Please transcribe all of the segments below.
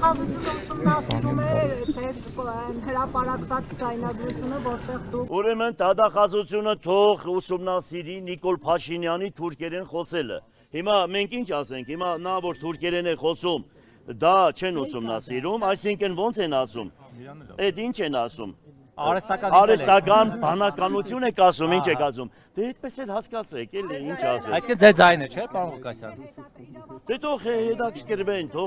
Տվյալահավությունը ուսումնասիրում է հրապարակված ձայնագրությունը, որտեղ դուք Ուրեմն դատախազությունը թող ուսումնասիրի Նիկոլ Փաշինյանի թուրքերեն խոսելը։ Հիմա մենք ինչ ասենք, հիմա նա որ թուրքերեն է խոսում, դա չեն ուսումնասիրում, այսինքն ոնց են ասում։ Այդ ինչ են ասում։ Արհեստական բանականություն եք ասում, ինչ եք ասում։ Դե այդպես էլ հասկացեք, էլի ինչ ասեք։ Այսինքն ձեր ձայնը չէ, պարոն Ղուկասյան։ Դե թող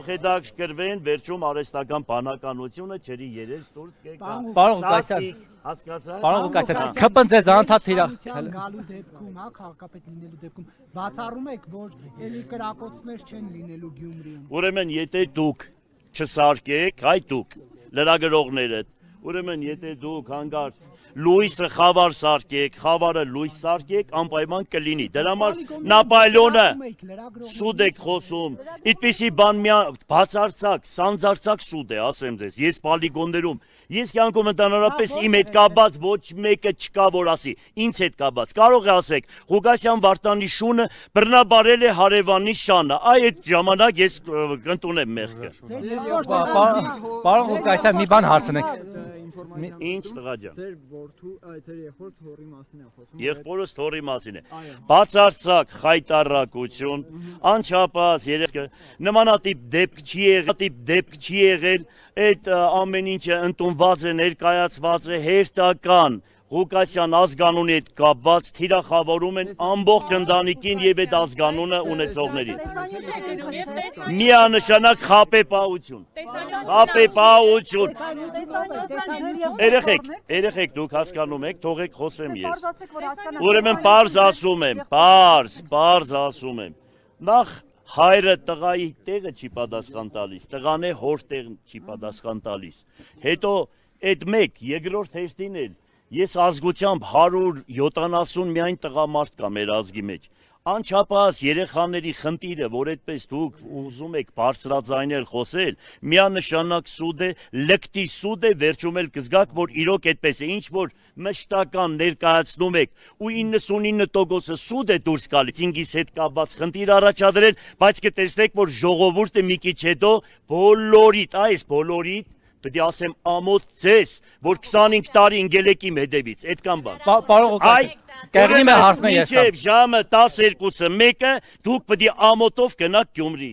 հետաքրքրվեն, վերջում արհեստական բանականությունը ջրի երես դուրս կեկա։ Պարոն Ղուկասյան, հասկացա՞ք։ Պարոն Ղուկասյան, քպնձեզ անդադ թիրախ գալու դեպքում, հա, քաղաքապետ լինելու դեպքում բացառում եք, որ էլի կրակոցներ չեն լինելու Գյումրիում։ Ուրեմն եթե դուք չսարկեք, հայ դուք լրագրողները, ուրեմն եթե դուք հանգարց լույսը խավար սարքեք, խավարը լույս սարքեք, անպայման կլինի։ Դրա համար Նապոլեոնը սուդ եք խոսում, այդպիսի բան բացարձակ, սանձարձակ սուդ է, ասեմ ձեզ, ես պոլիգոններում, ես կյանքում ընդհանրապես իմ հետ կապված ոչ մեկը չկա, որ ասի, ինձ հետ կապված, կարող է ասեք, Ղուկասյան Վարդանի շունը բռնաբարել է հարևանի շանը, այդ ժամանակ ես կընդունեմ մեղքը։ Պարոն Ղուկասյան, մի բան հարցնեք։ Ինչ տղա ջան։ Ձեր որդու, ձեր եղբոր թորի մասին է խոսում։ Եղբորս թորի մասին է։ Բացարձակ խայտարակություն, անչափահաս երեսքը, նմանատիպ դեպք չի եղել, այդ ամեն ինչը ընդունված է, ներկայացված է հերթական Ղուկասյան ազգանունի հետ կապված թիրախավորում են ամբողջ ընտանիքին եւ այդ ազգանունը ունեցողներին։ Միանշանակ խապեպահություն։ Խապեպահություն։ Երեխեք դուք հասկանում եք, թողեք խոսեմ ես։ Ուրեմն պարզ ասում եմ, պարզ ասում եմ։ Նախ հայրը տղայի տեղը չի պատասխան տալիս, տղան է հոր տեղը չի պատասխան տալիս։ Հետո այդ մեկ երկրորդ հերթին էլ ես ազգությամբ 170 միայն տղամարդ կա մեր ազգի մեջ։ Անչափահաս երեխաների խնդիրը, որ այդպես դուք ուզում եք բարձրաձայնել խոսել, միանշանակ սուդ է, լկտի սուդ է, վերջում էլ կզգաք, որ իրոք այդպես է, ինչ որ մշտական ներկայացնում եք, ու 99%-ը սուդ է դուրս գալիս, ինքիս հետ կապված խնդիր առաջադրել, բայց կտեսնեք, որ ժողովուրդը մի քիչ հետո բոլորիդ պետք է ասեմ ամոթ ձեզ, որ 25 տարի ինգելեկի հետևից, այդքան բան։ Պարոն Ղուկասյան, կեղնի մե հարցնեմ ես։ Մինչև ժամը 12-ը 1-ը դուք պետք է ամոթով գնաք Գյումրիից։